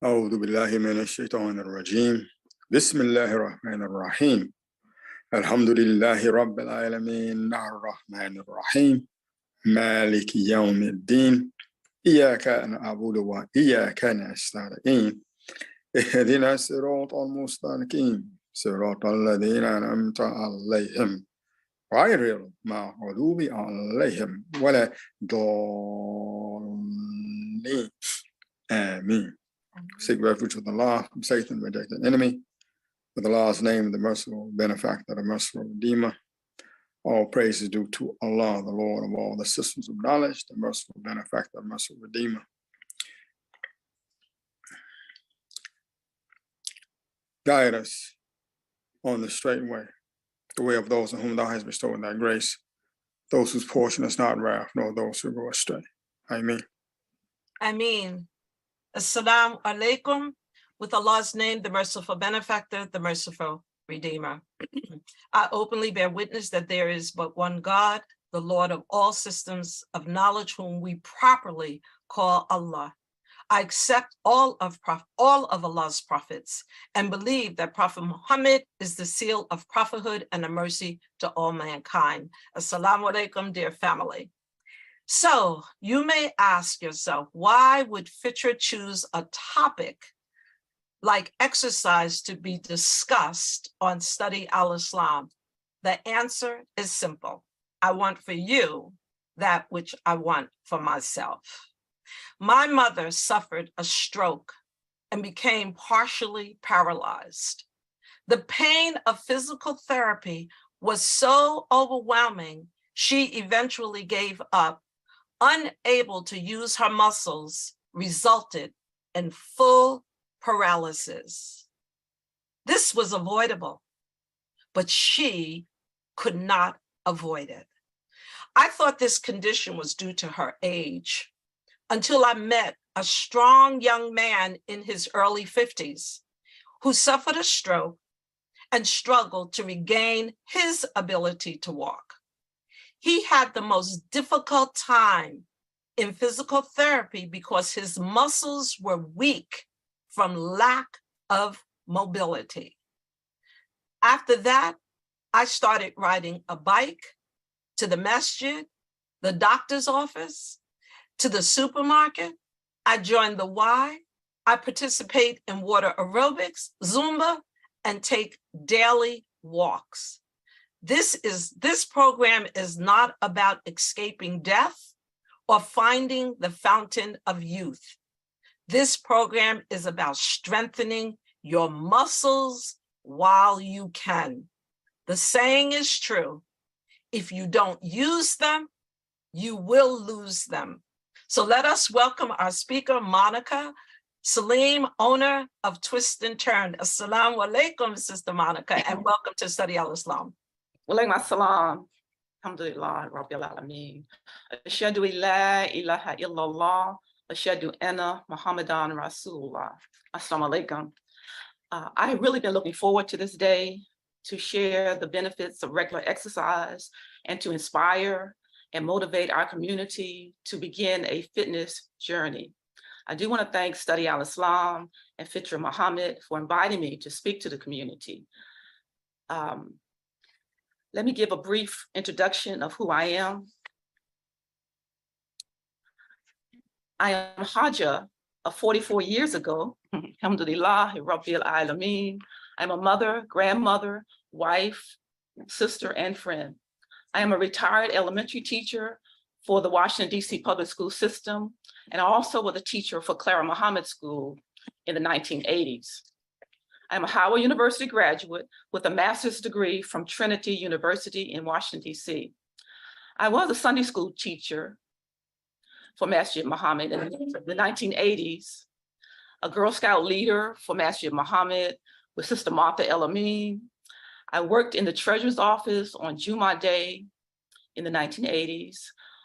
أعوذ بالله من الشيطان الرجيم بسم الله الرحمن الرحيم الحمد لله رب العالمين الرحمن الرحيم مالك يوم الدين إياك نعبد وإياك نستعين اهدنا الصراط المستقيم صراط الذين أنعمت عليهم غير المغضوب عليهم ولا ضالين آمين. Seek refuge with Allah from Satan, rejected enemy. With Allah's name, the merciful benefactor, the merciful redeemer. All praise is due to Allah, the Lord of all the systems of knowledge, the merciful benefactor, the merciful redeemer. Guide us on the straight way, the way of those on whom thou hast bestowed thy grace, those whose portion is not wrath, nor those who go astray. Ameen. Ameen. Assalamu alaikum. With Allah's name, the merciful benefactor, the merciful redeemer. I openly bear witness that there is but one God, the Lord of all systems of knowledge, whom we properly call Allah. I accept all of Allah's prophets and believe that Prophet Muhammad is the seal of prophethood and a mercy to all mankind. Assalamu alaikum, dear family. So you may ask yourself, why would Fitrah choose a topic like exercise to be discussed on Study Al-Islam? The answer is simple. I want for you that which I want for myself. My mother suffered a stroke and became partially paralyzed. The pain of physical therapy was so overwhelming, she eventually gave up. Unable to use her muscles, resulted in full paralysis. This was avoidable, but she could not avoid it. I thought this condition was due to her age until I met a strong young man in his early 50s who suffered a stroke and struggled to regain his ability to walk. He had the most difficult time in physical therapy because his muscles were weak from lack of mobility. After that, I started riding a bike to the masjid, the doctor's office, to the supermarket. I joined the Y. I participate in water aerobics, Zumba, and take daily walks. This program is not about escaping death or finding the fountain of youth. This program is about strengthening your muscles while you can. The saying is true. If you don't use them, you will lose them. So let us welcome our speaker, Monica Saleem, owner of Twist and Turn. Assalamu alaikum, Sister Monica, and welcome to Study Al-Islam. Walaikum assalam. Alhamdulillah, Rabbil Alameen. Ashhadu la ilaha illallah. Ashhadu anna Muhammadan Rasulullah. Assalamu alaikum. I've really been looking forward to this day to share the benefits of regular exercise and to inspire and motivate our community to begin a fitness journey. I do want to thank Study Al-Islam and Fitrah Muhammad for inviting me to speak to the community. Let me give a brief introduction of who I am. I am Hajja of 44 years ago. Alhamdulillah, Rabbil Alameen. I'm a mother, grandmother, wife, sister, and friend. I am a retired elementary teacher for the Washington, D.C. public school system, and I also was a teacher for Clara Muhammad School in the 1980s. I'm a Howard University graduate with a master's degree from Trinity University in Washington, D.C. I was a Sunday school teacher for Masjid Muhammad in the 1980s, a Girl Scout leader for Masjid Muhammad with Sister Martha El-Amin. I worked in the treasurer's office on Jummah Day in the 1980s.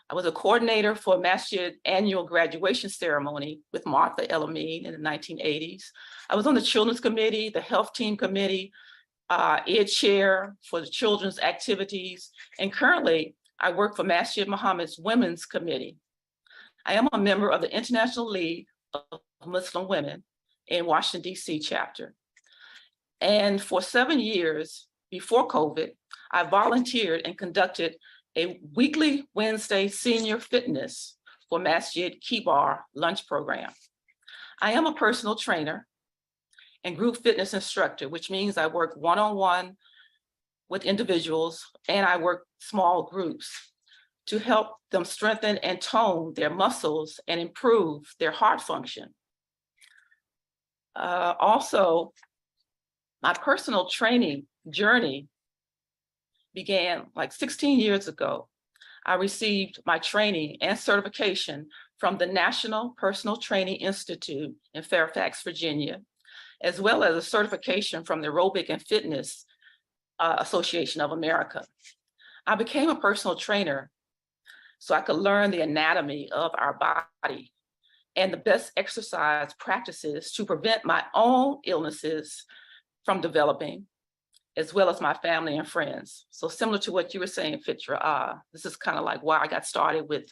I was a coordinator for Masjid annual graduation ceremony with Martha El-Amin in the 1980s. I was on the children's committee, the health team committee, ed chair for the children's activities, and currently I work for Masjid Muhammad's women's committee. I am a member of the International League of Muslim Women, in Washington, DC chapter. And for 7 years before COVID, I volunteered and conducted a weekly Wednesday senior fitness for Masjid Kibar lunch program. I am a personal trainer and group fitness instructor, which means I work one-on-one with individuals and I work small groups to help them strengthen and tone their muscles and improve their heart function. Also, my personal training journey began like 16 years ago. I received my training and certification from the National Personal Training Institute in Fairfax, Virginia, as well as a certification from the Aerobic and Fitness Association of America. I became a personal trainer so I could learn the anatomy of our body and the best exercise practices to prevent my own illnesses from developing, as well as my family and friends. So similar to what you were saying, Fitrah, this is kind of like why I got started with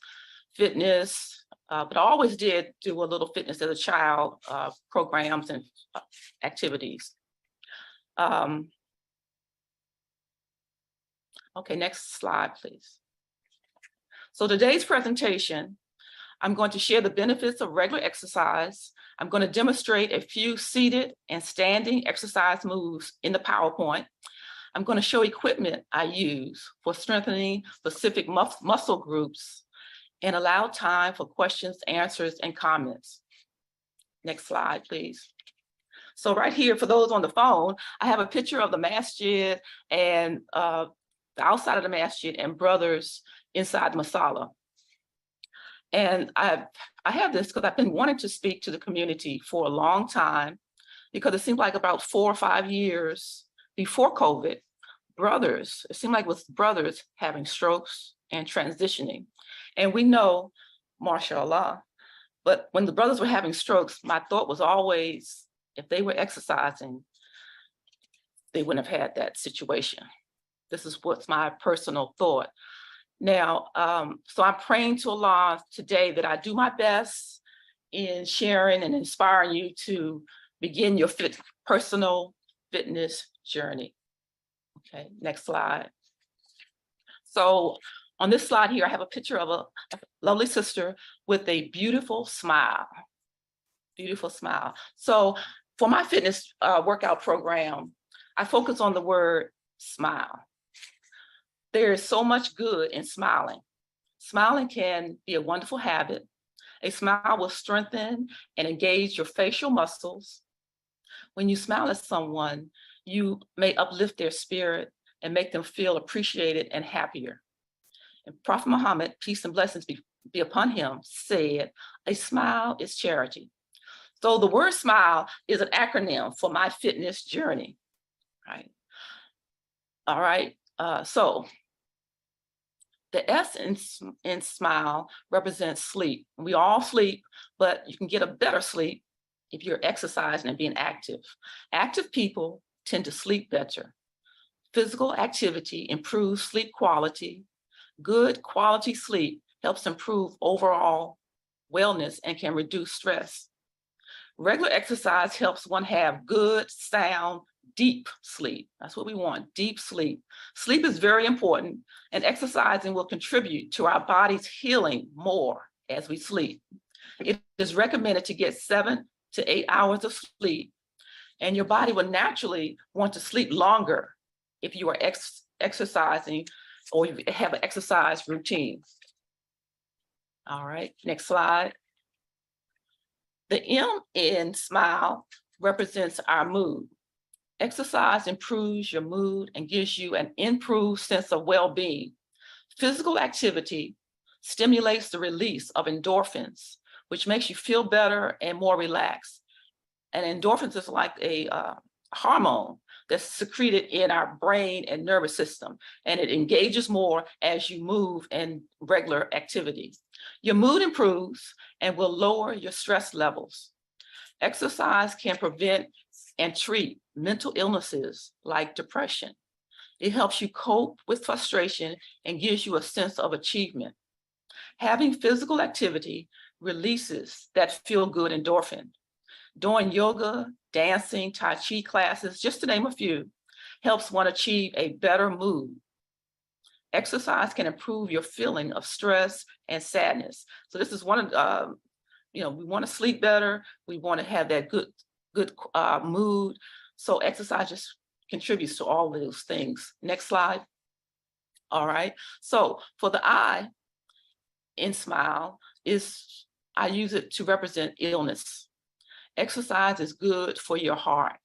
fitness, but I always did do a little fitness as a child, programs and activities. Okay, next slide, please. So today's presentation, I'm going to share the benefits of regular exercise. I'm going to demonstrate a few seated and standing exercise moves in the PowerPoint. I'm going to show equipment I use for strengthening specific muscle groups and allow time for questions, answers, and comments. Next slide, please. So right here, for those on the phone, I have a picture of the masjid and the outside of the masjid and brothers inside the masala. And I have this because I've been wanting to speak to the community for a long time, because it seemed like about 4 or 5 years before COVID, it seemed like with brothers having strokes and transitioning. And we know, mashallah, but when the brothers were having strokes, my thought was always, if they were exercising, they wouldn't have had that situation. This is what's my personal thought. Now, so I'm praying to Allah today that I do my best in sharing and inspiring you to begin your personal fitness journey. Okay, next slide. So on this slide here, I have a picture of a lovely sister with a beautiful smile. Beautiful smile. So for my fitness workout program, I focus on the word smile. There is so much good in smiling. Smiling can be a wonderful habit. A smile will strengthen and engage your facial muscles. When you smile at someone, you may uplift their spirit and make them feel appreciated and happier. And Prophet Muhammad, peace and blessings be upon him, said, a smile is charity. So the word smile is an acronym for my fitness journey, right? All right, so the S in smile represents sleep. We all sleep, but you can get a better sleep if you're exercising and being active. Active people tend to sleep better. Physical activity improves sleep quality. Good quality sleep helps improve overall wellness and can reduce stress. Regular exercise helps one have good, sound, deep sleep. That's what we want, deep sleep. Sleep is very important, and exercising will contribute to our body's healing more as we sleep. It is recommended to get 7 to 8 hours of sleep, and your body will naturally want to sleep longer if you are exercising or you have an exercise routine. All right, next slide. The M in smile represents our mood. Exercise improves your mood and gives you an improved sense of well-being. Physical activity stimulates the release of endorphins, which makes you feel better and more relaxed. And endorphins is like a hormone that's secreted in our brain and nervous system, and it engages more as you move in regular activity. Your mood improves and will lower your stress levels. Exercise can prevent and treat mental illnesses like depression. It helps you cope with frustration and gives you a sense of achievement. Having physical activity releases that feel-good endorphin. Doing yoga, dancing, Tai Chi classes, just to name a few, helps one achieve a better mood. Exercise can improve your feeling of stress and sadness. So this is one of, we want to sleep better. We want to have that good mood. So exercise just contributes to all of those things. Next slide. All right. So for the I in SMILE I use it to represent illness. Exercise is good for your heart.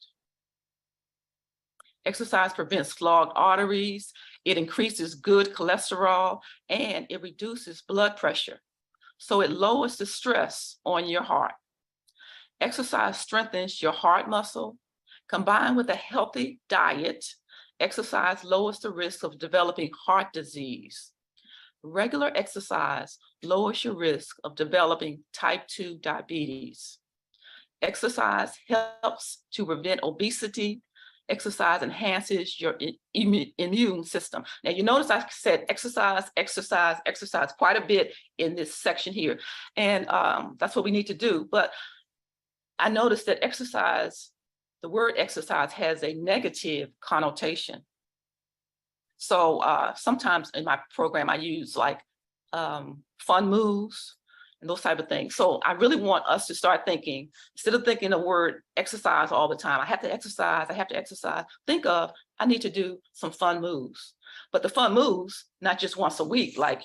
Exercise prevents clogged arteries. It increases good cholesterol and it reduces blood pressure. So it lowers the stress on your heart. Exercise strengthens your heart muscle. Combined with a healthy diet, exercise lowers the risk of developing heart disease. Regular exercise lowers your risk of developing type 2 diabetes. Exercise helps to prevent obesity. Exercise enhances your immune system. Now, you notice I said exercise, exercise, exercise quite a bit in this section here. And that's what we need to do. But I noticed that exercise, the word exercise has a negative connotation. So sometimes in my program, I use like fun moves and those type of things. So I really want us to start thinking, instead of thinking the word exercise all the time, I have to exercise, think of, I need to do some fun moves. But the fun moves, not just once a week, like,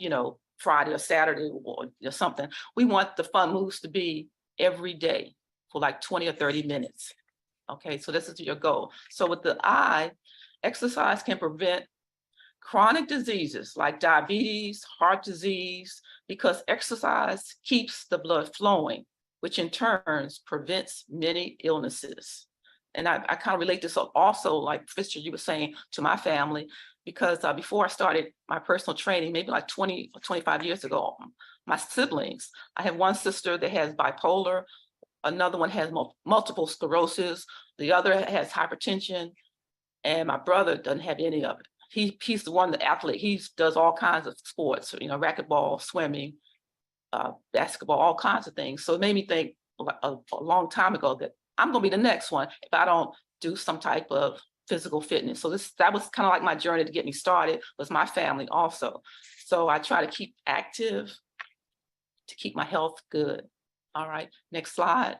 Friday or Saturday or something. We want the fun moves to be every day for like 20 or 30 minutes. Okay, so this is your goal. So with the I, exercise can prevent chronic diseases like diabetes, heart disease, because exercise keeps the blood flowing, which in turn prevents many illnesses. And I kind of relate this also, like Fitrah, you were saying, to my family, because before I started my personal training, maybe like 20 or 25 years ago, my siblings, I have one sister that has bipolar, another one has multiple sclerosis, the other has hypertension, and my brother doesn't have any of it. He's the one, the athlete. He does all kinds of sports, racquetball, swimming, basketball, all kinds of things. So it made me think a long time ago that I'm going to be the next one if I don't do some type of physical fitness. So that was kind of like my journey to get me started, was my family also. So I try to keep active to keep my health good. All right, next slide.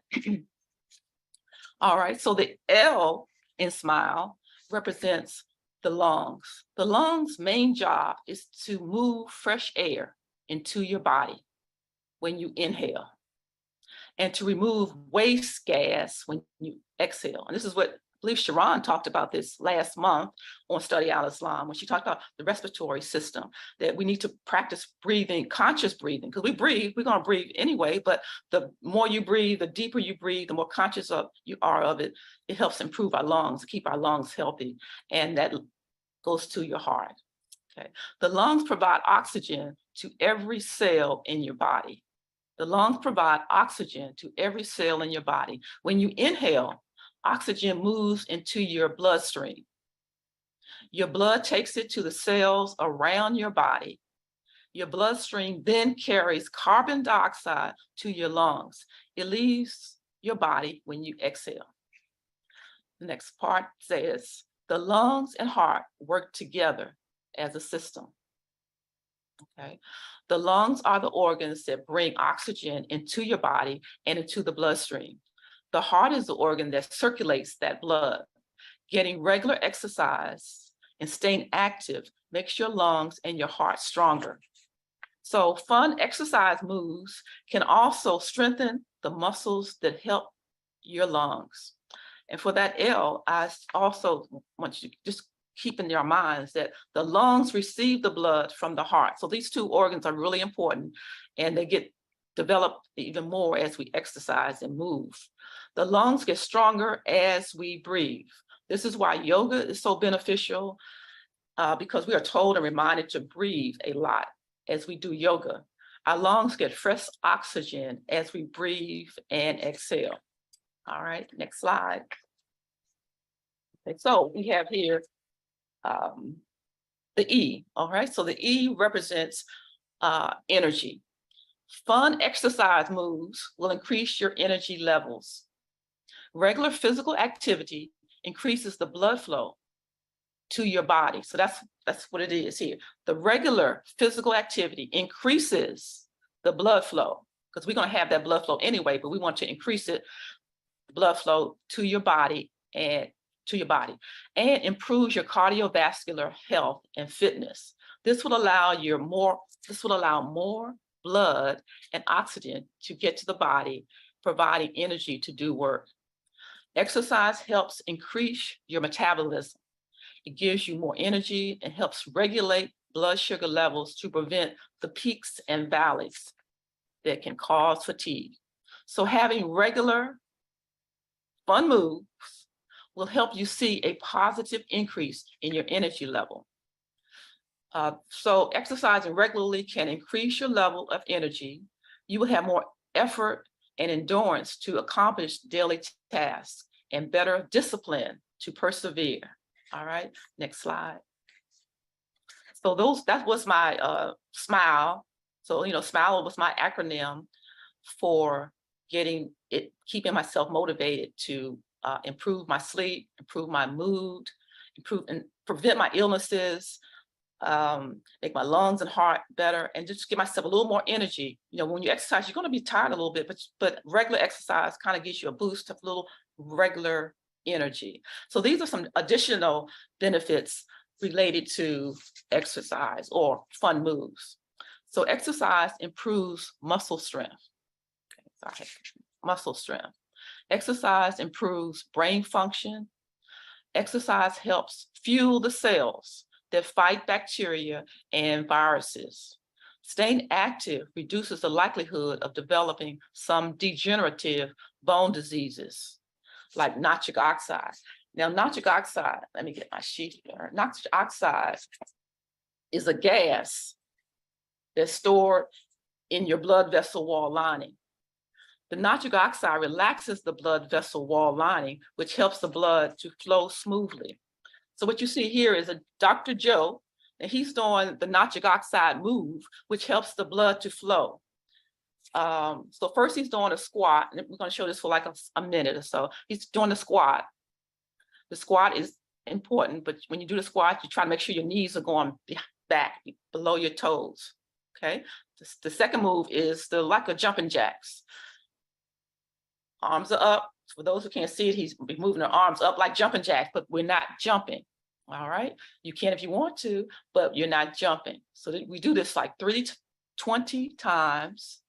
All right, so the L in SMILE represents the lungs. The lungs' main job is to move fresh air into your body when you inhale and to remove waste gas when you exhale. And this is what I believe Sharon talked about this last month on Study Al-Islam, when she talked about the respiratory system, that we need to practice breathing, conscious breathing, because we're going to breathe anyway, but the more you breathe, the deeper you breathe, the more conscious you are of it. It helps improve our lungs, keep our lungs healthy. And that goes to your heart. Okay. The lungs provide oxygen to every cell in your body. The lungs provide oxygen to every cell in your body. When you inhale, oxygen moves into your bloodstream. Your blood takes it to the cells around your body. Your bloodstream then carries carbon dioxide to your lungs. It leaves your body when you exhale. The next part says, the lungs and heart work together as a system. Okay. The lungs are the organs that bring oxygen into your body and into the bloodstream. The heart is the organ that circulates that blood. Getting regular exercise and staying active makes your lungs and your heart stronger. So fun exercise moves can also strengthen the muscles that help your lungs. And for that L, I also want you to just keep in your minds that the lungs receive the blood from the heart. So these two organs are really important, and they get developed even more as we exercise and move. The lungs get stronger as we breathe. This is why yoga is so beneficial, because we are told and reminded to breathe a lot as we do yoga. Our lungs get fresh oxygen as we breathe and exhale. All right, next slide. Okay, so we have here the E, all right? So the E represents energy. Fun exercise moves will increase your energy levels. Regular physical activity increases the blood flow to your body. So that's what it is here. The regular physical activity increases the blood flow, because we're going to have that blood flow anyway, but we want to increase it, blood flow to your body and improves your cardiovascular health and fitness. This will allow more blood and oxygen to get to the body, providing energy to do work. Exercise helps increase your metabolism. It gives you more energy and helps regulate blood sugar levels to prevent the peaks and valleys that can cause fatigue. So having regular fun moves will help you see a positive increase in your energy level. So exercising regularly can increase your level of energy. You will have more effort and endurance to accomplish daily tasks and better discipline to persevere. All right, next slide. So that was my SMILE. So, SMILE was my acronym for keeping myself motivated to improve my sleep, improve my mood, improve and prevent my illnesses, make my lungs and heart better, and just give myself a little more energy. When you exercise, you're going to be tired a little bit, but regular exercise kind of gives you a boost of a little regular energy. So these are some additional benefits related to exercise or fun moves. So exercise improves muscle strength. Muscle strength. Exercise improves brain function. Exercise helps fuel the cells that fight bacteria and viruses. Staying active reduces the likelihood of developing some degenerative bone diseases like nitric oxide. Now, nitric oxide, let me get my sheet here. Nitric oxide is a gas that's stored in your blood vessel wall lining. The nitric oxide relaxes the blood vessel wall lining, which helps the blood to flow smoothly. So what you see here is a Dr. Joe, and he's doing the nitric oxide move, which helps the blood to flow. So first he's doing a squat, and we're going to show this for like a minute or so. He's doing a squat. The squat is important, but when you do the squat, you try to make sure your knees are going back below your toes. Okay. The second move is like a jumping jacks. Arms are up. For those who can't see it, he's moving the arms up like jumping jacks, but we're not jumping. All right. You can if you want to, but you're not jumping. So we do this like 20 times.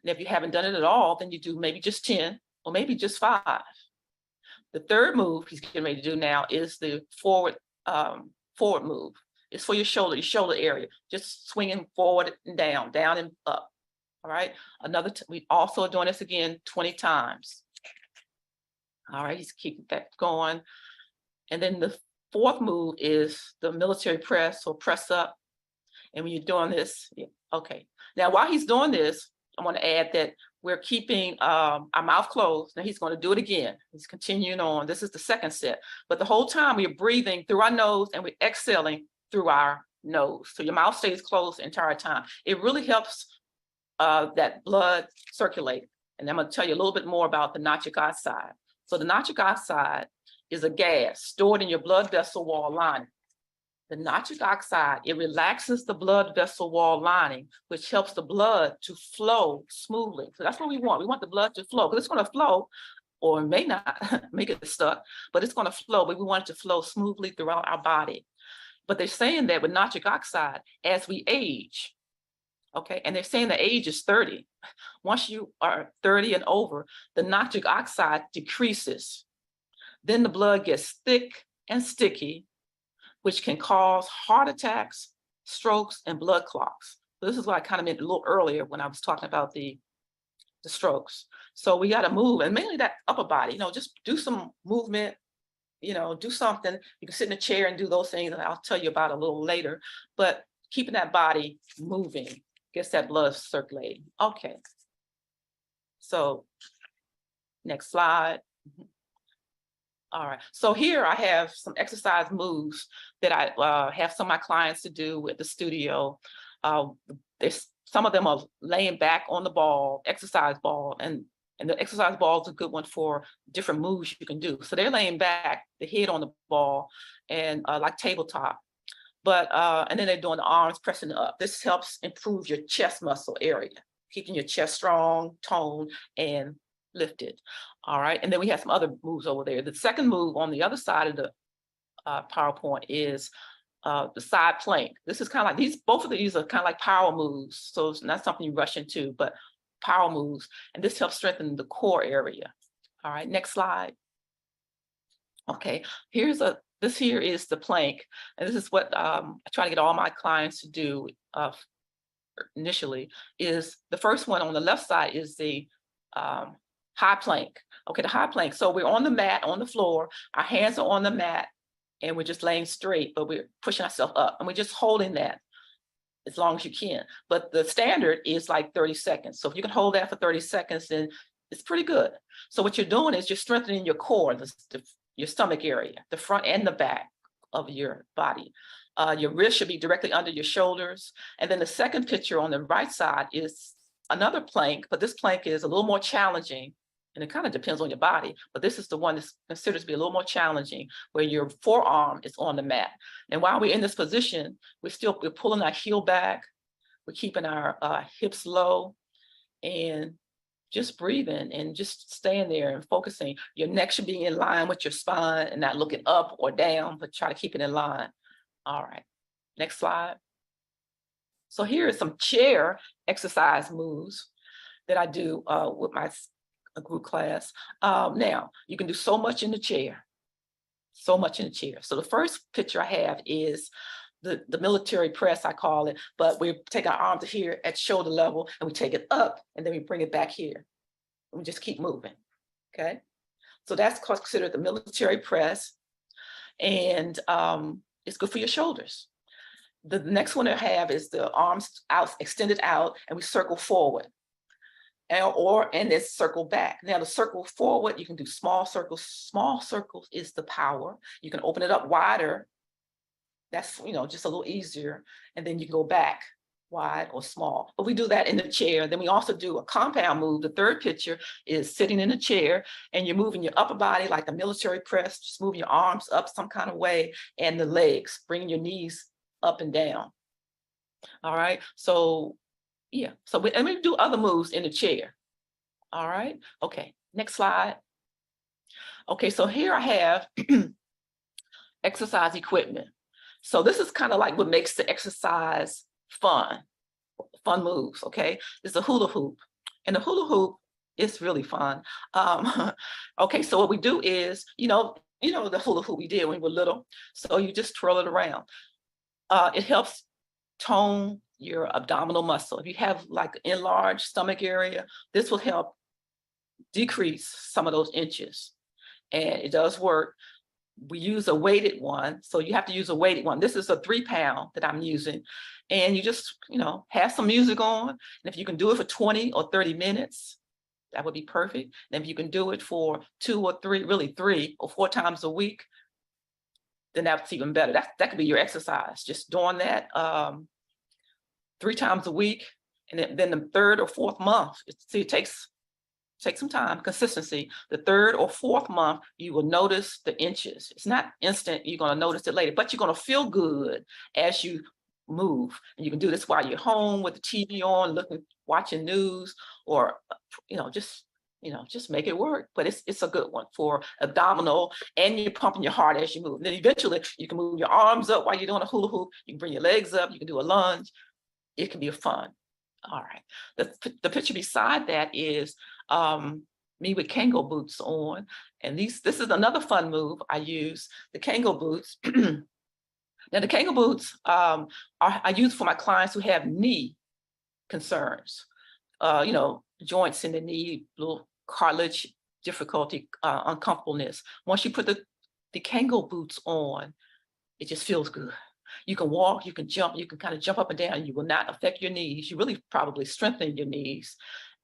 And if you haven't done it at all, then you do maybe just 10 or maybe just 5. The third move he's getting ready to do now is the forward move. It's for your shoulder area, just swinging forward and down and up. All right. We also are doing this again 20 times. All right. He's keeping that going. And then the fourth move is the military press or press up. And when you're doing this, okay. Now, while he's doing this, I want to add that we're keeping our mouth closed. Now he's going to do it again. He's continuing on. This is the second set. But the whole time we're breathing through our nose and we're exhaling through our nose. So your mouth stays closed the entire time. It really helps that blood circulate. And I'm going to tell you a little bit more about the nitric oxide. So the nitric oxide is a gas stored in your blood vessel wall lining. The nitric oxide, it relaxes the blood vessel wall lining, which helps the blood to flow smoothly. So that's what we want. We want the blood to flow, because it's going to flow, or it may not make it stuck, but it's going to flow, but we want it to flow smoothly throughout our body. But they're saying that with nitric oxide, as we age, okay, and they're saying the age is 30. Once you are 30 and over, the nitric oxide decreases. Then the blood gets thick and sticky, which can cause heart attacks, strokes, and blood clots. So this is what I kind of meant a little earlier when I was talking about the strokes. So we got to move, and mainly that upper body, just do some movement, do something. You can sit in a chair and do those things, and I'll tell you about it a little later, but keeping that body moving gets that blood circulating. Okay. So next slide. All right, so here I have some exercise moves that I have some of my clients to do at the studio. Some of them are laying back on the ball, exercise ball, and And the exercise ball is a good one for different moves you can do. So they're laying back, the head on the ball, and like tabletop. But and then they're doing the arms pressing up. This helps improve your chest muscle area, keeping your chest strong, toned, and lifted. All right. And then we have some other moves over there. The second move on the other side of the PowerPoint is the side plank. This is kind of like both of these are kind of like power moves. So it's not something you rush into, but power moves. And this helps strengthen the core area. All right, next slide. Okay, this here is the plank. And this is what I try to get all my clients to do initially. Is the first one on the left side is the high plank. Okay, the high plank. So we're on the mat, on the floor, our hands are on the mat, and we're just laying straight, but we're pushing ourselves up, and we're just holding that as long as you can. But the standard is like 30 seconds. So if you can hold that for 30 seconds, then it's pretty good. So what you're doing is you're strengthening your core, your stomach area, the front and the back of your body. Your wrist should be directly under your shoulders. And then the second picture on the right side is another plank, but this plank is a little more challenging, and it kind of depends on your body, but this is the one that's considered to be a little more challenging, where your forearm is on the mat. And while we're in this position, we're pulling our heel back, we're keeping our hips low, and just breathing and just staying there and focusing. Your neck should be in line with your spine and not looking up or down, but try to keep it in line. All right, next slide. So here are some chair exercise moves that I do with my group class. Now, you can do so much in the chair, so much in the chair. So the first picture I have is the military press, I call it, but we take our arm to here at shoulder level, and we take it up, and then we bring it back here. And we just keep moving, okay? So that's considered the military press, and it's good for your shoulders. The next one I have is the arms out, extended out, and we circle forward. And then circle back. Now the circle forward, you can do small circles. Small circles is the power. You can open it up wider. That's, just a little easier. And then you go back wide or small. But we do that in the chair. Then we also do a compound move. The third picture is sitting in a chair, and you're moving your upper body like a military press, just moving your arms up some kind of way, and the legs, bringing your knees up and down. All right. So yeah, so we do other moves in the chair. All right, okay, next slide. Okay, so here I have exercise equipment. So this is kind of like what makes the exercise fun moves, okay? It's a hula hoop, and the hula hoop is really fun. Okay, so what we do is, the hula hoop we did when we were little, so you just twirl it around. It helps tone your abdominal muscle. If you have like enlarged stomach area, this will help decrease some of those inches, and it does work. We use a weighted one, so you have to use a weighted one. This is a 3-pound that I'm using, and you just have some music on, and if you can do it for 20 or 30 minutes, that would be perfect. And if you can do it for 2 or 3, really 3 or 4 times a week, then that's even better. That could be your exercise, just doing that 3 times a week, and then the 3rd or 4th month, it takes some time, consistency. The 3rd or 4th month, you will notice the inches. It's not instant, you're gonna notice it later, but you're gonna feel good as you move. And you can do this while you're home with the TV on, watching news, or just make it work. But it's a good one for abdominal, and you're pumping your heart as you move. And then eventually you can move your arms up while you're doing a hula hoop. You can bring your legs up, you can do a lunge. It can be fun. All right. The picture beside that is me with Kango boots on. And this is another fun move I use, the Kango boots. Now the Kango boots I use for my clients who have knee concerns, joints in the knee, little cartilage difficulty, uncomfortableness. Once you put the Kango boots on, it just feels good. You can walk, you can jump, you can kind of jump up and down. You will not affect your knees. You really probably strengthen your knees.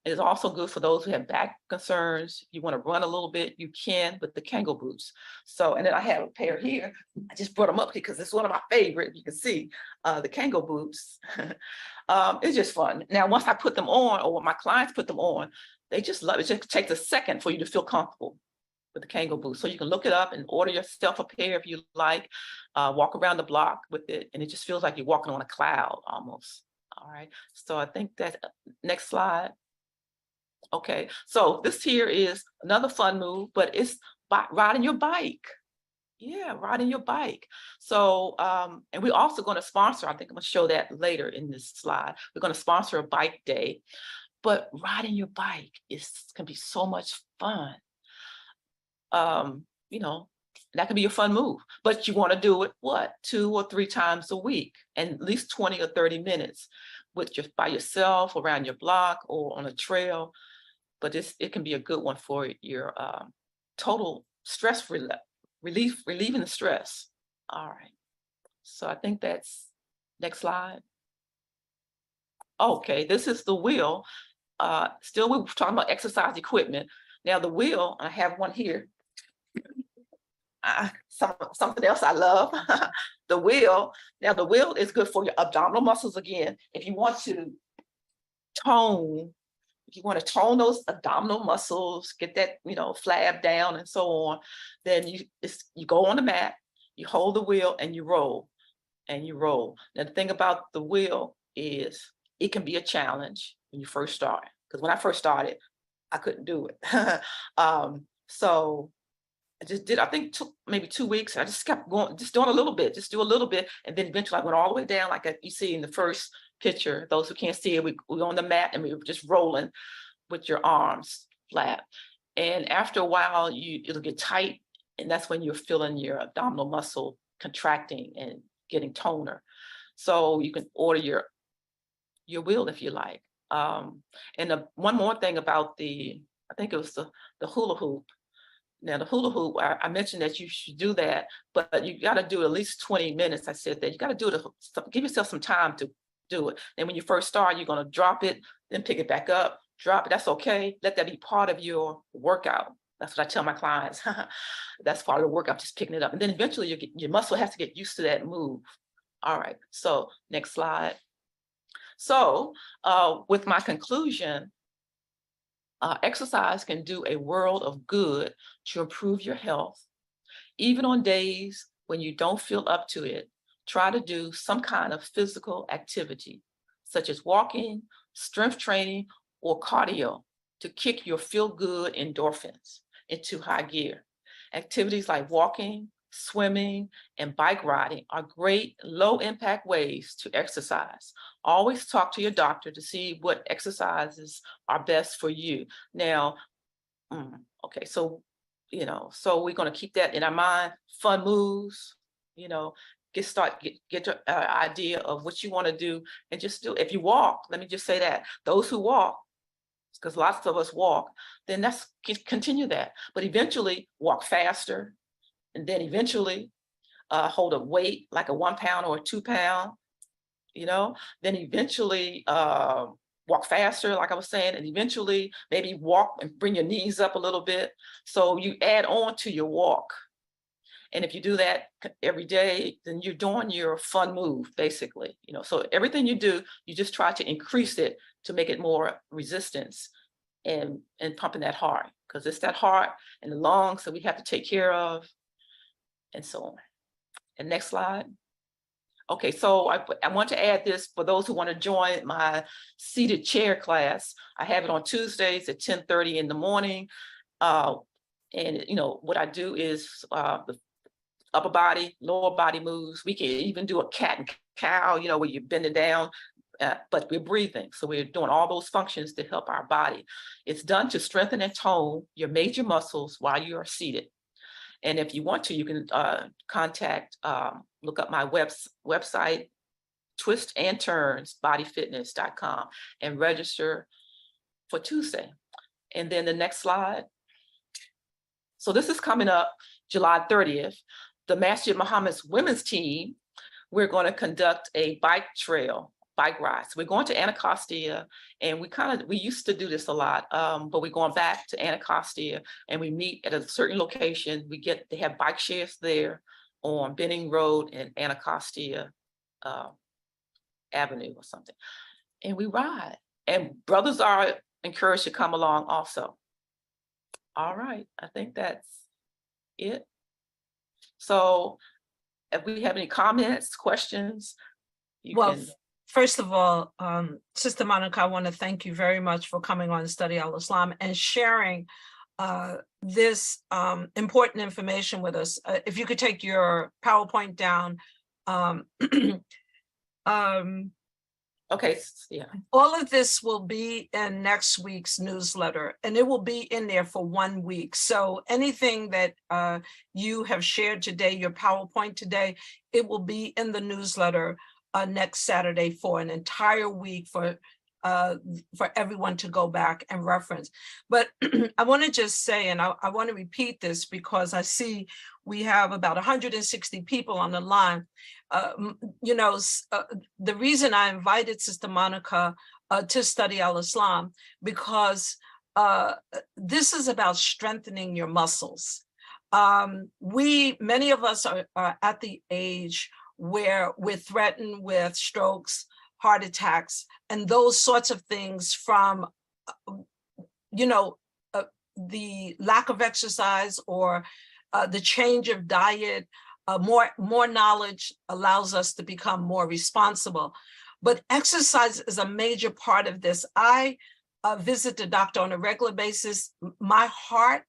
It's also good for those who have back concerns. If you want to run a little bit, you can with the Kango boots. So, and then I have a pair here. I just brought them up because it's one of my favorite. You can see the Kango boots. It's just fun. Now, once I put them on, or when my clients put them on, they just love it. It just takes a second for you to feel comfortable with the Kango boots. So you can look it up and order yourself a pair if you like, walk around the block with it. And it just feels like you're walking on a cloud almost. All right. So I think that next slide. Okay, so this here is another fun move, but it's riding your bike. Yeah, riding your bike. So, and we're also going to sponsor, I think I'm going to show that later in this slide. We're going to sponsor a bike day, but riding your bike can be so much fun. You know, that can be a fun move, but you want to do it, what, 2 or 3 times a week, and at least 20 or 30 minutes by yourself, around your block, or on a trail. But it can be a good one for your total stress relieving the stress. All right. So I think that's next slide. Okay, this is the wheel. Still, we're talking about exercise equipment. Now the wheel, I have one here. Something else I love. The wheel. Now the wheel is good for your abdominal muscles again. If you want to tone those abdominal muscles, get that, flab down and so on, then you go on the mat, you hold the wheel and you roll and you roll. Now the thing about the wheel is it can be a challenge when you first start, because when I first started, I couldn't do it. So I just did, I think took maybe 2 weeks. I just kept going, just doing a little bit, and then eventually I went all the way down, like you see in the first picture. Those who can't see it, we're on the mat and we were just rolling with your arms flat. And after a while, it'll get tight, and that's when you're feeling your abdominal muscle contracting and getting toner. So you can order your wheel if you like. And one more thing about I think it was the hula hoop. Now the hula hoop, I mentioned that you should do that, but you got to do at least 20 minutes. I said that you got to do it, give yourself some time to do it. And when you first start, you're going to drop it, then pick it back up, drop it. That's okay. Let that be part of your workout. That's what I tell my clients. That's part of the workout, just picking it up. And then eventually your muscle has to get used to that move. All right. So next slide. So with my conclusion, exercise can do a world of good to improve your health. Even on days when you don't feel up to it, try to do some kind of physical activity, such as walking, strength training, or cardio to kick your feel-good endorphins into high gear. Activities like walking, swimming, and bike riding are great low-impact ways to exercise. Always talk to your doctor to see what exercises are best for you. Now, okay, so, so we're going to keep that in our mind. Fun moves, get your idea of what you want to do, and just do. If you walk, let me just say that those who walk, because lots of us walk, then continue that. But eventually walk faster, and then eventually hold a weight like a 1 pound or a 2 pound, then eventually walk faster, like I was saying, and eventually maybe walk and bring your knees up a little bit. So you add on to your walk. And if you do that every day, then you're doing your fun move, basically. So everything you do, you just try to increase it to make it more resistance and pumping that heart, because it's that heart and the lungs that we have to take care of, and so on. And next slide. Okay, so I want to add this for those who want to join my seated chair class. I have it on Tuesdays at 10:30 in the morning. And what I do is the upper body, lower body moves. We can even do a cat and cow, where you're bending down, but we're breathing. So we're doing all those functions to help our body. It's done to strengthen and tone your major muscles while you are seated. And if you want to, you can look up my website, twistandturnsbodyfitness.com, and register for Tuesday. And then the next slide. So this is coming up July 30th. The Masjid Muhammad's women's team, we're going to conduct a bike bike rides. We're going to Anacostia, and we used to do this a lot, but we're going back to Anacostia, and we meet at a certain location. They have bike shares there on Benning Road and Anacostia Avenue or something, and we ride. And brothers are encouraged to come along also. All right, I think that's it. So if we have any comments, questions, Well, first of all, Sister Monica, I want to thank you very much for coming on Study Al-Islam and sharing this important information with us. If you could take your PowerPoint down. Okay, yeah. All of this will be in next week's newsletter, and it will be in there for 1 week. So anything that you have shared today, your PowerPoint today, it will be in the newsletter next Saturday for an entire week for everyone to go back and reference. But I want to just say, and I want to repeat this because I see we have about 160 people on the line. The reason I invited Sister Monica to Study Al-Islam, because this is about strengthening your muscles. Many of us are at the age where we're threatened with strokes, heart attacks, and those sorts of things from, the lack of exercise or the change of diet. More knowledge allows us to become more responsible. But exercise is a major part of this. I visit the doctor on a regular basis. My heart,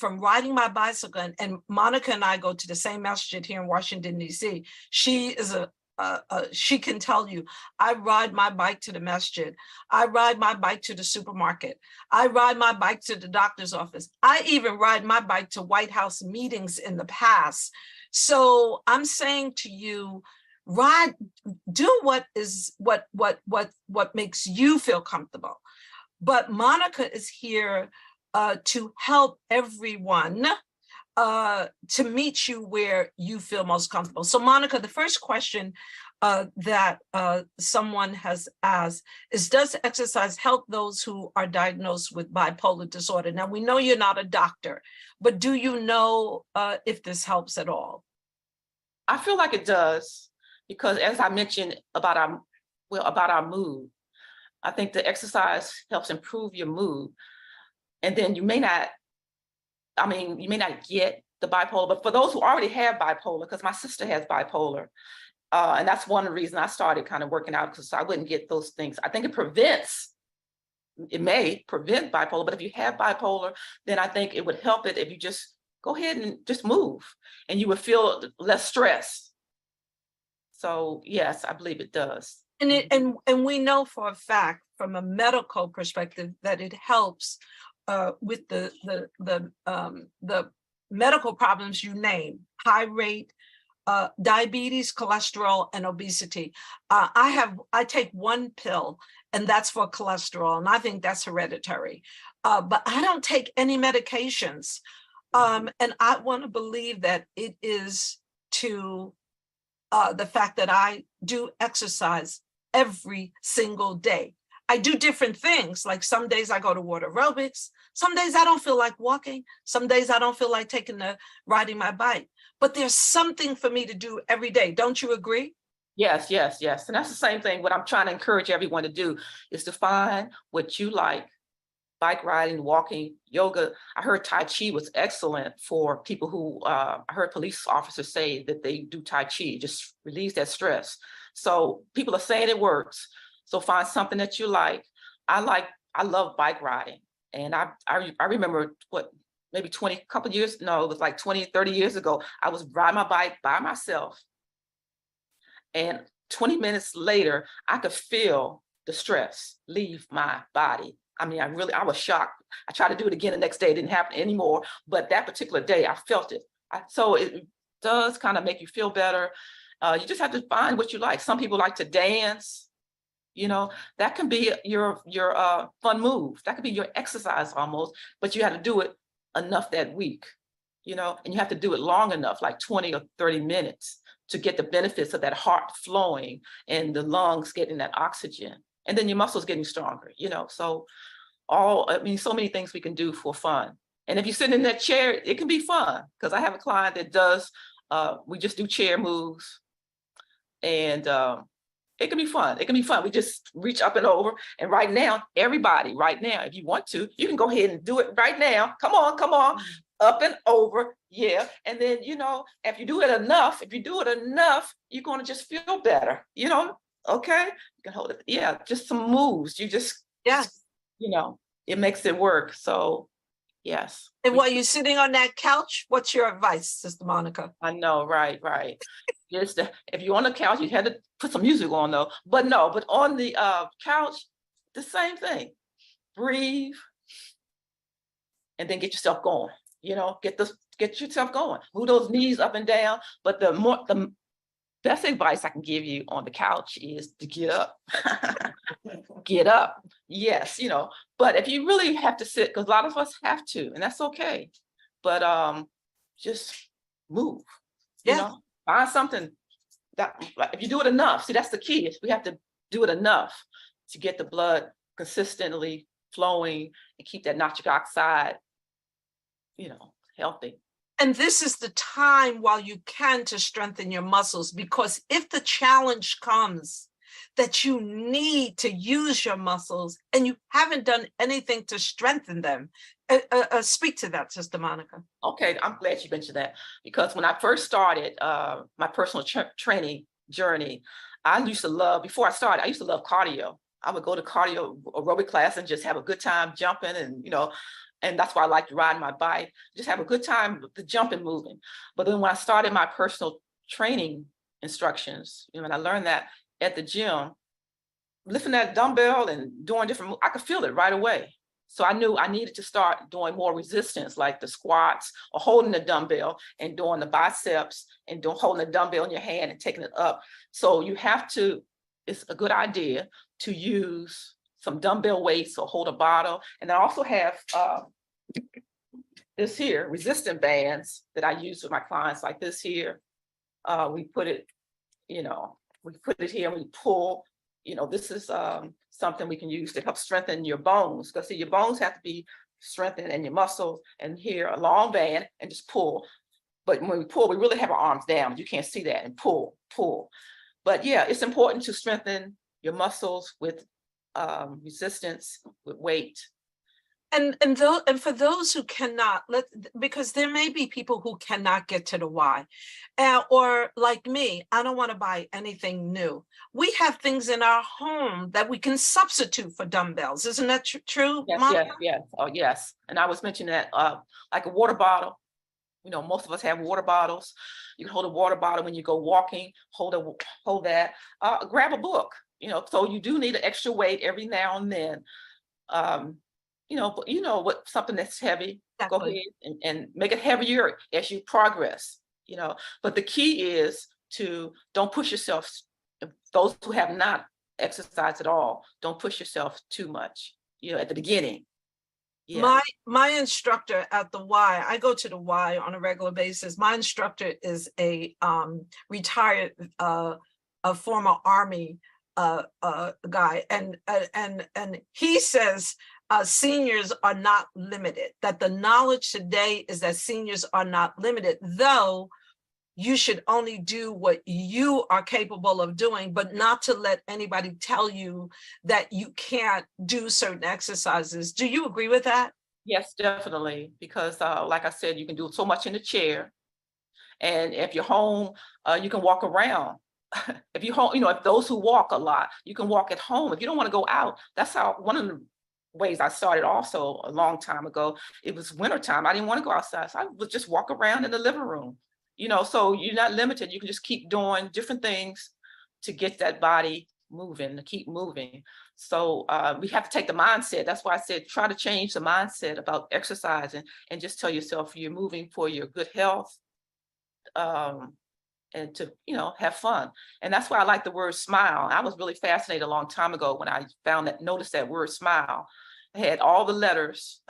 from riding my bicycle, and Monica and I go to the same masjid here in Washington, D.C. She is she can tell you, I ride my bike to the masjid. I ride my bike to the supermarket. I ride my bike to the doctor's office. I even ride my bike to White House meetings in the past. So I'm saying to you, do what makes you feel comfortable. But Monica is here to help everyone to meet you where you feel most comfortable. So Monica, the first question that someone has asked is, does exercise help those who are diagnosed with bipolar disorder? Now, we know you're not a doctor, but do you know if this helps at all? I feel like it does, because as I mentioned about our mood, I think the exercise helps improve your mood. And then you may not get the bipolar, but for those who already have bipolar, because my sister has bipolar, and that's one of the reasons I started kind of working out, because I wouldn't get those things. I think it may prevent bipolar, but if you have bipolar, then I think it would help it if you just go ahead and just move, and you would feel less stress. So yes, I believe it does. And we know for a fact from a medical perspective that it helps with the medical problems you name: high rate, diabetes, cholesterol, and obesity. I take one pill, and that's for cholesterol, and I think that's hereditary. But I don't take any medications. And I want to believe that it is to the fact that I do exercise every single day. I do different things. Like some days I go to water aerobics. Some days I don't feel like walking. Some days I don't feel like riding my bike. But there's something for me to do every day. Don't you agree? Yes. And that's the same thing. What I'm trying to encourage everyone to do is to find what you like: bike riding, walking, yoga. I heard Tai Chi was excellent for people who, I heard police officers say that they do Tai Chi, just release that stress. So people are saying it works. So find something that you like. I love bike riding. And I remember maybe 30 years ago, I was riding my bike by myself. And 20 minutes later, I could feel the stress leave my body. I mean, I was shocked. I tried to do it again the next day. It didn't happen anymore. But that particular day, I felt it. So it does kind of make you feel better. You just have to find what you like. Some people like to dance. That can be your fun move. That could be your exercise almost, but you have to do it enough that week, and you have to do it long enough, like 20 or 30 minutes. to get the benefits of that heart flowing and the lungs getting that oxygen. And then your muscles getting stronger, you know, so so many things we can do for fun. And if you sit in that chair, it can be fun, because I have a client that does, we just do chair moves, and it can be fun. It can be fun. We just reach up and over. And right now, everybody, right now, if you want to, you can go ahead and do it right now. Come on, up and over. Yeah. And then, you know, if you do it enough, you're going to just feel better, you know, okay? You can hold it. Yeah. Just some moves. You just, you know, it makes it work. So yes. And while you're sitting on that couch, what's your advice, Sister Monica? I know, right. Just if you're on the couch, you had to put some music on though. But on the couch, the same thing. Breathe, and then get yourself going. You know, get yourself going. Move those knees up and down. But the best advice I can give you on the couch is to get up. Get up. Yes, you know. But if you really have to sit, because a lot of us have to, and that's okay. But just move. You know, find something that, if you do it enough, see, that's the key. Is we have to do it enough to get the blood consistently flowing and keep that nitric oxide, you know, healthy. And this is the time while you can to strengthen your muscles, because if the challenge comes that you need to use your muscles and you haven't done anything to strengthen them, speak to that, Sister Monica. Okay, I'm glad you mentioned that, because when I first started my personal training journey, before I started, I used to love cardio. I would go to cardio aerobic class and just have a good time jumping, and you know, and that's why I like to ride my bike, just have a good time, the jumping, moving. But then when I started my personal training instructions, you know, and I learned that at the gym, lifting that dumbbell and doing different, I could feel it right away. So I knew I needed to start doing more resistance, like the squats or holding the dumbbell and doing the biceps and holding the dumbbell in your hand and taking it up. So you have to, it's a good idea to use some dumbbell weights or hold a bottle. And I also have this here, resistant bands that I use with my clients, like this here. We put it, you know, we put it here and we pull. You know, this is something we can use to help strengthen your bones, because see, your bones have to be strengthened and your muscles, and here a long band and just pull. But when we pull, we really have our arms down. You can't see that, and pull. But yeah, it's important to strengthen your muscles with resistance, with weight. And for those who cannot, because there may be people who cannot get to the why, or like me, I don't want to buy anything new. We have things in our home that we can substitute for dumbbells. Isn't that true? Yes. Oh, yes. And I was mentioning that, like a water bottle. You know, most of us have water bottles. You can hold a water bottle when you go walking. Hold that. Grab a book. You know, so you do need an extra weight every now and then. You know, what, something that's heavy, exactly. Go ahead and make it heavier as you progress, you know. But the key is to don't push yourself. Those who have not exercised at all, don't push yourself too much, you know, at the beginning. Yeah. My instructor at the Y, I go to the Y on a regular basis. My instructor is a retired, a former Army guy, and he says, seniors are not limited, that the knowledge today is that seniors are not limited, though you should only do what you are capable of doing, but not to let anybody tell you that you can't do certain exercises. Do you agree with that? Yes, definitely. Because like I said, you can do so much in the chair. And if you're home, you can walk around. If you're home, you know, if those who walk a lot, you can walk at home. If you don't want to go out, that's how one of the ways I started also a long time ago. It was wintertime. I didn't want to go outside. So I would just walk around in the living room, you know, so you're not limited. You can just keep doing different things to get that body moving, to keep moving. So we have to take the mindset. That's why I said, try to change the mindset about exercising and just tell yourself you're moving for your good health. And to, you know, have fun. And that's why I like the word smile. I was really fascinated a long time ago when I noticed that word smile. I had all the letters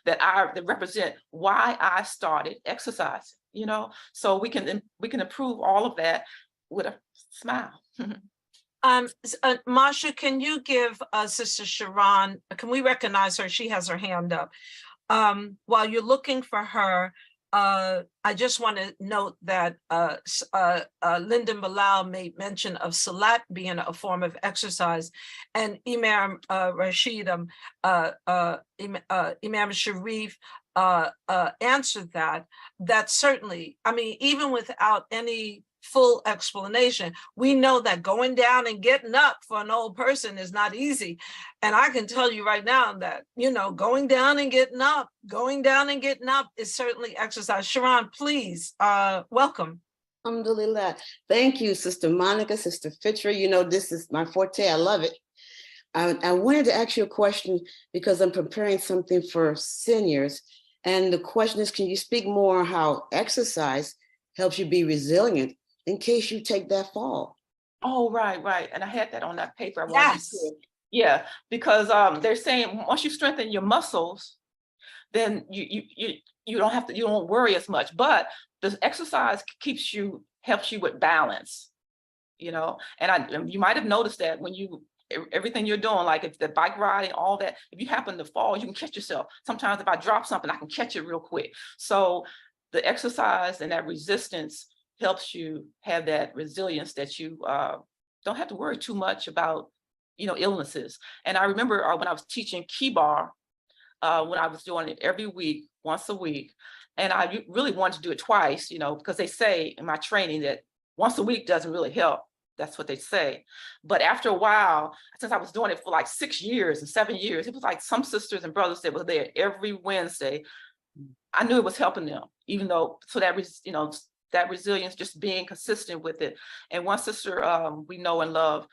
that represent why I started exercising, you know, so we can improve all of that with a smile. Masha, can you give Sister Sharon, can we recognize her? She has her hand up. While you're looking for her, I just want to note that Lyndon Bilal made mention of Salat being a form of exercise, and Imam Rashid, Imam Sharif answered that certainly, I mean, even without any full explanation, we know that going down and getting up for an old person is not easy. And I can tell you right now that, you know, going down and getting up is certainly exercise. Sharon, please, welcome. Alhamdulillah. Thank you, Sister Monica, Sister Fitrah. You know, this is my forte. I love it. I wanted to ask you a question because I'm preparing something for seniors. And the question is, can you speak more on how exercise helps you be resilient in case you take that fall? Oh, right. And I had that on that paper. Yes. Yeah, because they're saying once you strengthen your muscles, then you don't have to, you don't worry as much. But the exercise helps you with balance, you know. And you might have noticed that when everything you're doing, like if the bike riding, all that, if you happen to fall, you can catch yourself. Sometimes if I drop something, I can catch it real quick. So the exercise and that resistance helps you have that resilience that you don't have to worry too much about, you know, illnesses. And I remember when I was teaching Kibar, when I was doing it every week, once a week, and I really wanted to do it twice, you know, because they say in my training that once a week doesn't really help. That's what they say. But after a while, since I was doing it for like 6 years and 7 years, it was like some sisters and brothers that were there every Wednesday. I knew it was helping them, even though, so that was, you know, that resilience, just being consistent with it. And one sister we know and love,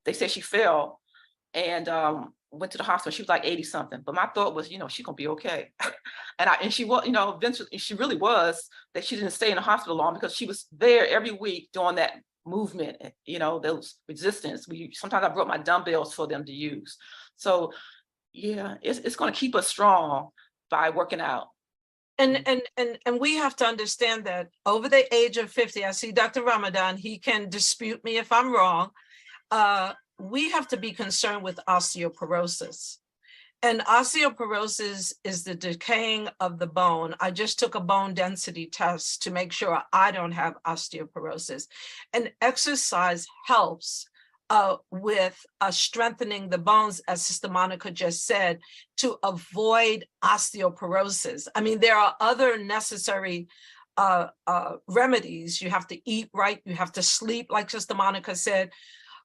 they say she fell and went to the hospital. She was like 80 something. But my thought was, you know, she's gonna be okay. and she was, you know, eventually she really was, that she didn't stay in the hospital long because she was there every week doing that movement, you know, those resistance. Sometimes I brought my dumbbells for them to use. So yeah, it's gonna keep us strong by working out. And we have to understand that over the age of 50, I see Dr. Ramadan, he can dispute me if I'm wrong. We have to be concerned with osteoporosis. And osteoporosis is the decaying of the bone. I just took a bone density test to make sure I don't have osteoporosis. And exercise helps with strengthening the bones, as Sister Monica just said, to avoid osteoporosis. I mean, there are other necessary remedies. You have to eat right, you have to sleep, like Sister Monica said.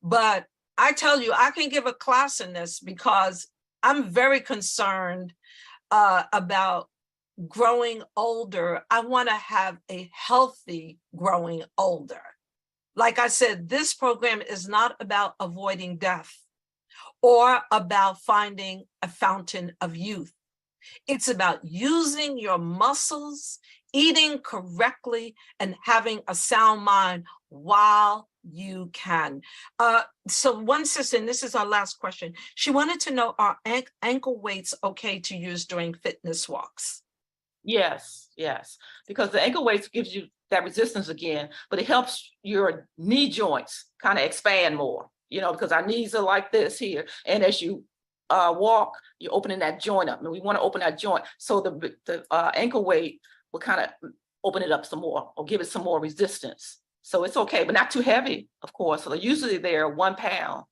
But I tell you, I can give a class in this because I'm very concerned about growing older. I want to have a healthy growing older. Like I said, this program is not about avoiding death or about finding a fountain of youth. It's about using your muscles, eating correctly, and having a sound mind while you can. So one sister, and this is our last question, she wanted to know, are ankle weights okay to use during fitness walks? Yes, because the ankle weights gives you that resistance again, but it helps your knee joints kind of expand more, you know, because our knees are like this here. And as you walk, you're opening that joint up, and we want to open that joint. So the ankle weight will kind of open it up some more or give it some more resistance. So it's okay, but not too heavy, of course. So usually they're 1 pound.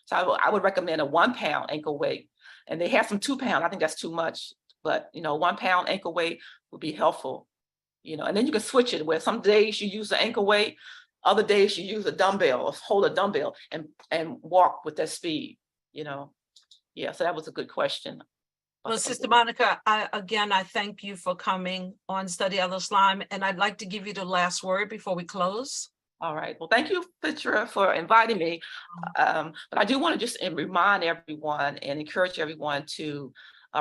So I would recommend a 1 pound ankle weight. And they have some 2 pound. I think that's too much, but you know, 1 pound ankle weight would be helpful. You know, and then you can switch it where some days you use the ankle weight, other days you use a dumbbell or hold a dumbbell and walk with that speed, you know. Yeah, so that was a good question. Well, Sister Monica, I thank you for coming on Study Al-Islam, and I'd like to give you the last word before we close. All right. Well, thank you, Fitrah, for inviting me. But I do want to just remind everyone and encourage everyone to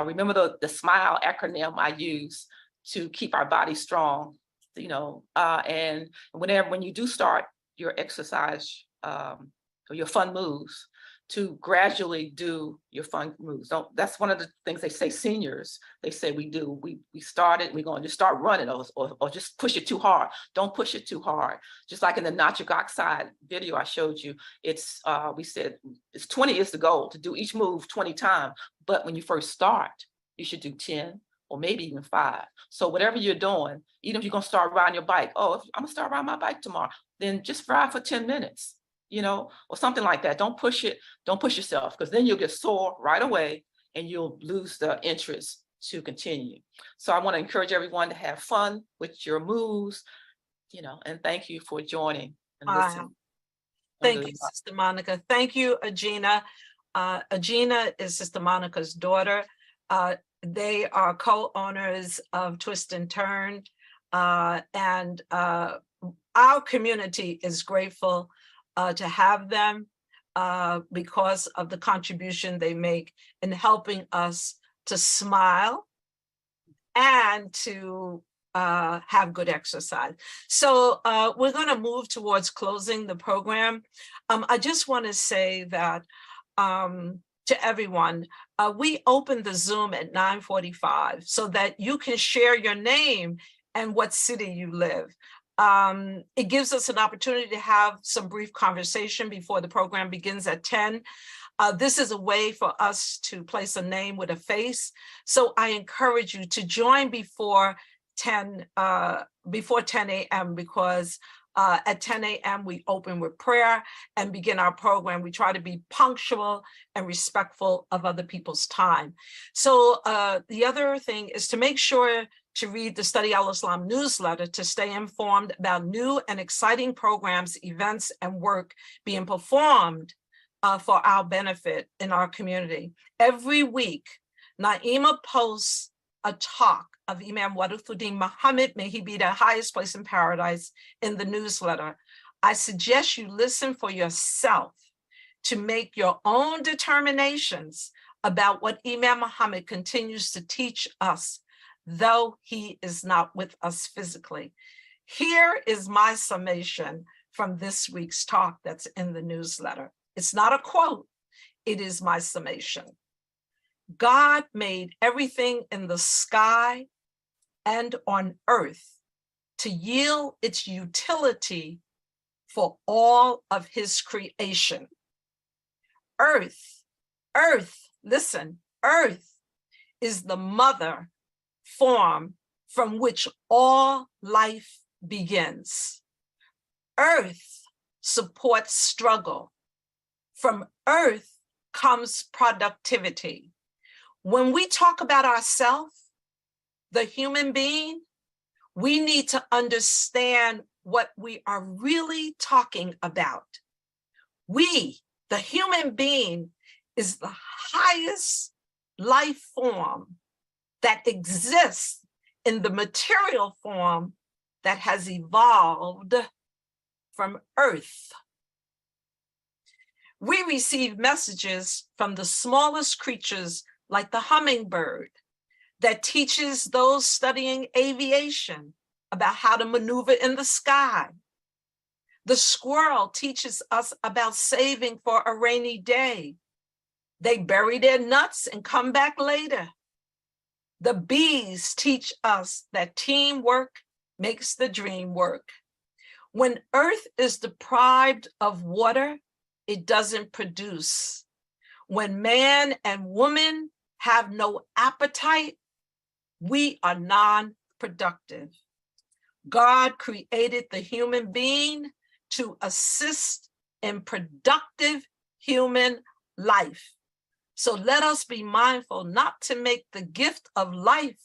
remember the SMILE acronym I use to keep our body strong, you know, and when you do start your exercise or your fun moves, to gradually do your fun moves. That's one of the things they say seniors, they say we do. We started, we're going to just start running or just push it too hard. Don't push it too hard. Just like in the nitric oxide video I showed you, it's we said it's 20 is the goal, to do each move 20 times. But when you first start, you should do 10 or maybe even 5. So whatever you're doing, even if you're gonna start riding your bike, I'm gonna start riding my bike tomorrow, then just ride for 10 minutes. Or something like that. Don't push it. Don't push yourself, because then you'll get sore right away and you'll lose the interest to continue. So I want to encourage everyone to have fun with your moves, and thank you for joining and listening. Thank you, Sister Monica. Thank you, Agina. Agina is Sister Monica's daughter. They are co-owners of Twist and Turn, and our community is grateful to have them because of the contribution they make in helping us to smile and to have good exercise. So we're going to move towards closing the program. I just want to say that to everyone, we opened the Zoom at 9:45 so that you can share your name and what city you live. It gives us an opportunity to have some brief conversation before the program begins at 10. This is a way for us to place a name with a face. So I encourage you to join before 10 a.m. because at 10 a.m. we open with prayer and begin our program. We try to be punctual and respectful of other people's time. So the other thing is to make sure to read the Study Al-Islam newsletter to stay informed about new and exciting programs, events, and work being performed for our benefit in our community. Every week, Naima posts a talk of Imam Warithuddin Muhammad, may he be the highest place in paradise, in the newsletter. I suggest you listen for yourself to make your own determinations about what Imam Muhammad continues to teach us, though he is not with us physically. Here is my summation from this week's talk that's in the newsletter. It's not a quote, it is my summation. God made everything in the sky and on earth to yield its utility for all of his creation. Earth, listen, earth is the mother form from which all life begins. Earth supports struggle. From earth comes productivity. When we talk about ourselves, the human being, we need to understand what we are really talking about. We, the human being, is the highest life form that exists in the material form that has evolved from Earth. We receive messages from the smallest creatures like the hummingbird that teaches those studying aviation about how to maneuver in the sky. The squirrel teaches us about saving for a rainy day. They bury their nuts and come back later. The bees teach us that teamwork makes the dream work. When Earth is deprived of water, it doesn't produce. When man and woman have no appetite, we are non-productive. God created the human being to assist in productive human life. So let us be mindful not to make the gift of life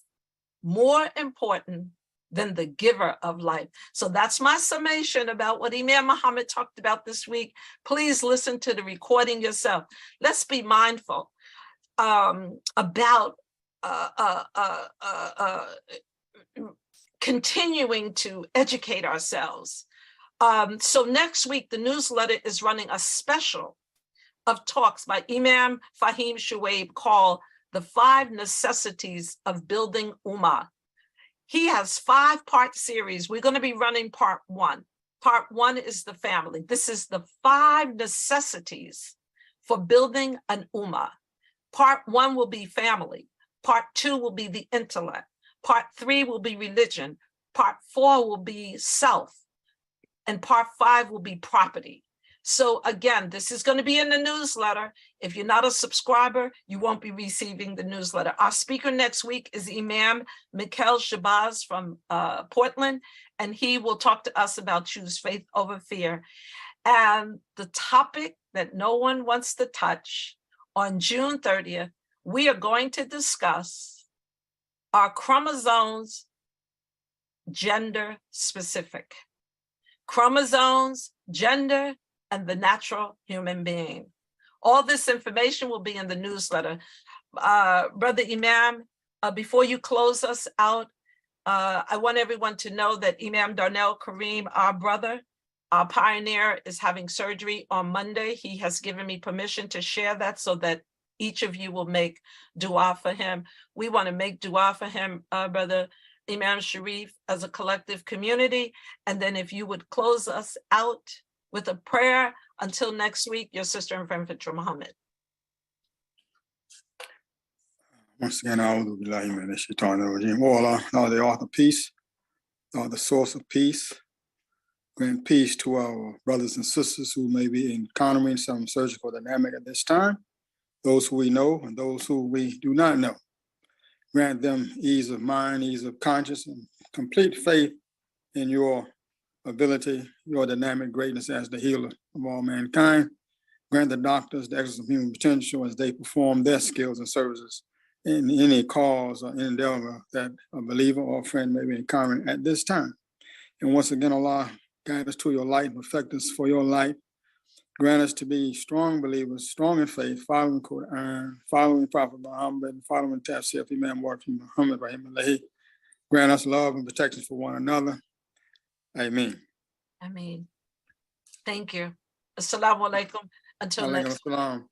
more important than the giver of life. So that's my summation about what Imam Muhammad talked about this week. Please listen to the recording yourself. Let's be mindful about continuing to educate ourselves. So next week, the newsletter is running a special of talks by Imam Fahim Shuaib called The 5 Necessities of Building Ummah. He has 5-part series. We're going to be running part 1. Part 1 is the family. This is the 5 necessities for building an ummah. Part 1 will be family. Part 2 will be the intellect. Part 3 will be religion. Part 4 will be self. And part 5 will be property. So again, this is going to be in the newsletter. If you're not a subscriber, you won't be receiving the newsletter. Our speaker next week is Imam Mikhail Shabazz from Portland, and he will talk to us about choose faith over fear. And the topic that no one wants to touch, on June 30th, we are going to discuss are chromosomes gender specific? Chromosomes, gender, and the natural human being. All this information will be in the newsletter. Brother Imam, before you close us out, I want everyone to know that Imam Darnell Kareem, our brother, our pioneer, is having surgery on Monday. He has given me permission to share that so that each of you will make dua for him. We want to make dua for him, Brother Imam Sharif, as a collective community. And then if you would close us out with a prayer until next week, your sister and friend Fitrah Muhammad. Once again, a'udhu billahi minash shaitanir rajim. Oh Allah, thou the author of peace, thou the source of peace. Grant peace to our brothers and sisters who may be encountering some surgical dynamic at this time, those who we know and those who we do not know. Grant them ease of mind, ease of conscience, and complete faith in your ability, your dynamic greatness as the healer of all mankind. Grant the doctors the excellence of human potential as they perform their skills and services in any cause or endeavor that a believer or a friend may be encountering at this time. And once again, Allah, guide us to your light and perfect us for your light. Grant us to be strong believers, strong in faith, following Quran, following Prophet Muhammad, following Tafsir of Imam Muhammad Rahimahullah. Grant us love and protection for one another. Amen. Thank you. Assalamu alaikum. Until next. Alaikum assalam.